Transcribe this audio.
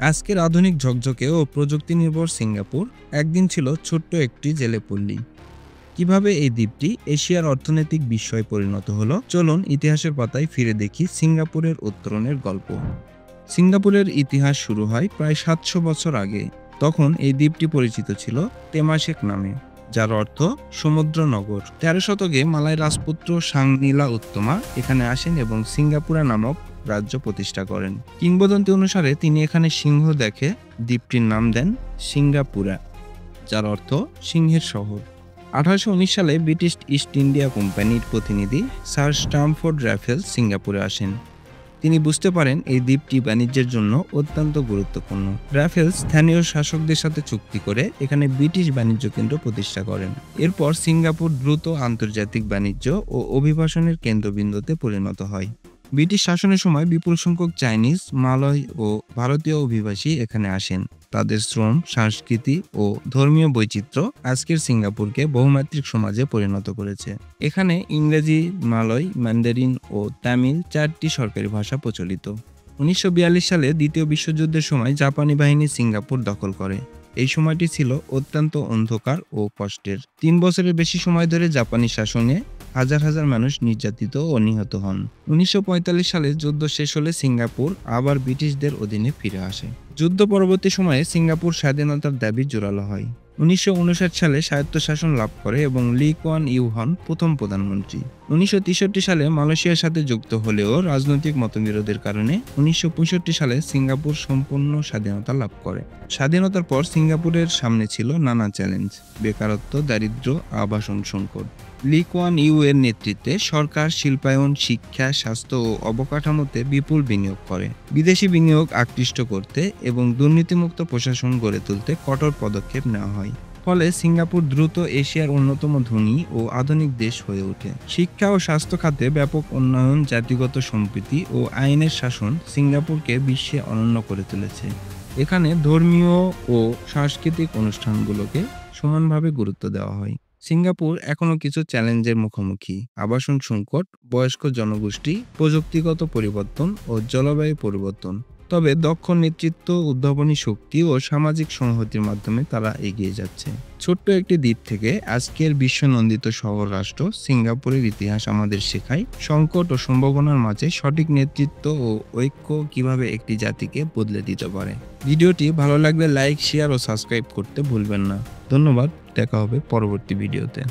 আজকের আধুনিক ঝকঝকে ও প্রযুক্তি নির্ভর সিঙ্গাপুর একদিন ছিল ছোট্ট একটি জেলে পল্লী। কিভাবে এই দ্বীপটি এশিয়ার অর্থনৈতিক বিস্ময়ে পরিণত হলো, চলুন ইতিহাসের পাতায় ফিরে দেখি সিঙ্গাপুরের উত্তরণের গল্প। সিঙ্গাপুরের ইতিহাস শুরু হয় প্রায় ৭০০ বছর আগে। তখন এই দ্বীপটি পরিচিত ছিল তেমাশেক নামে, যার অর্থ সমুদ্র নগর। ১৩ শতকে মালয় রাজপুত্র সাংনিলা উত্তমা এখানে আসেন এবং সিঙ্গাপুরা নামক রাজ্য প্রতিষ্ঠা করেন। কিংবদন্তি অনুসারে তিনি এখানে সিংহ দেখে দ্বীপটির নাম দেন সিঙ্গাপুরা, যার অর্থ সিংহের শহর। ১৮১৯ সালে ব্রিটিশ ইস্ট ইন্ডিয়া কোম্পানির প্রতিনিধি স্যার স্ট্যামফোর্ড র্যাফেলস সিঙ্গাপুরে আসেন। তিনি বুঝতে পারেন এই দ্বীপটি বাণিজ্যের জন্য অত্যন্ত গুরুত্বপূর্ণ। রাফেলস স্থানীয় শাসকদের সাথে চুক্তি করে এখানে ব্রিটিশ বাণিজ্য কেন্দ্র প্রতিষ্ঠা করেন। এরপর সিঙ্গাপুর দ্রুত আন্তর্জাতিক বাণিজ্য ও অভিবাসনের কেন্দ্রবিন্দুতে পরিণত হয়। ব্রিটিশ শাসনের সময় বিপুল সংখ্যক চাইনিজ, মালয় ও ভারতীয় অভিবাসী এখানে আসেন। তাদের শ্রম, সংস্কৃতি ও ধর্মীয় বৈচিত্র্য আজকের সিঙ্গাপুরকে বহুমাত্রিক সমাজে পরিণত করেছে। এখানে ইংরেজি, মালয়, ম্যান্ডারিন ও তামিল ৪টি সরকারি ভাষা প্রচলিত। ১৯৪২ সালে দ্বিতীয় বিশ্বযুদ্ধের সময় জাপানি বাহিনী সিঙ্গাপুর দখল করে। এই সময়টি ছিল অত্যন্ত অন্ধকার ও কষ্টের। ৩ বছরের বেশি সময় ধরে জাপানি শাসনে হাজার হাজার মানুষ নির্যাতিত ও নিহত হন। ১৯৪৫ সালে যুদ্ধ শেষ হলে সিঙ্গাপুর আবার ব্রিটিশদের অধীনে ফিরে আসে। যুদ্ধ পরবর্তী সময়ে সিঙ্গাপুর স্বাধীনতার দাবি জোরালো হয়। ১৯৫৯ সালে স্বায়ত্তশাসন লাভ করে এবং লি কুয়ান ইউ হন প্রথম প্রধানমন্ত্রী। ১৯৬৩ সালে মালয়েশিয়ার সাথে যুক্ত হলেও রাজনৈতিক মতবিরোধের কারণে ১৯৬৫ সালে সিঙ্গাপুর সম্পূর্ণ স্বাধীনতা লাভ করে। স্বাধীনতার পর সিঙ্গাপুরের সামনে ছিল নানা চ্যালেঞ্জ: বেকারত্ব, দারিদ্র্য, আবাসন সংকট। লি কুয়ান ইউ এর নেতৃত্বে সরকার শিল্পায়ন, শিক্ষা, স্বাস্থ্য ও অবকাঠামোতে বিপুল বিনিয়োগ করে। বিদেশি বিনিয়োগ আকৃষ্ট করতে এবং দুর্নীতিমুক্ত প্রশাসন গড়ে তুলতে কঠোর পদক্ষেপ নেওয়া হয়। ফলে সিঙ্গাপুর দ্রুত এশিয়ার অন্যতম ধনী ও আধুনিক দেশ হয়ে ওঠে। শিক্ষা ও স্বাস্থ্য খাতে ব্যাপক উন্নয়ন, জাতিগত সম্প্রীতি ও আইনের শাসন সিঙ্গাপুরকে বিশ্বে অনন্য করে তুলেছে। এখানে ধর্মীয় ও সাংস্কৃতিক অনুষ্ঠানগুলোকে সমানভাবে গুরুত্ব দেওয়া হয়। সিঙ্গাপুর এখনও কিছু চ্যালেঞ্জের মুখোমুখি: আবাসন সংকট, বয়স্ক জনগোষ্ঠী, প্রযুক্তিগত পরিবর্তন ও জলবায়ু পরিবর্তন। তবে দক্ষ নেতৃত্ব, উদ্ভাবনী শক্তি ও সামাজিক সংহতির মাধ্যমে তারা এগিয়ে যাচ্ছে। ছোট্ট একটি দ্বীপ থেকে আজকের বিশ্বনন্দিত শহর রাষ্ট্র সিঙ্গাপুরের ইতিহাস আমাদের শেখায় সংকট ও সম্ভাবনার মাঝে সঠিক নেতৃত্ব ও ঐক্য কিভাবে একটি জাতিকে বদলে দিতে পারে। ভিডিওটি ভালো লাগলে লাইক, শেয়ার ও সাবস্ক্রাইব করতে ভুলবেন না। ধন্যবাদ। দেখা হবে পরবর্তী ভিডিওতে।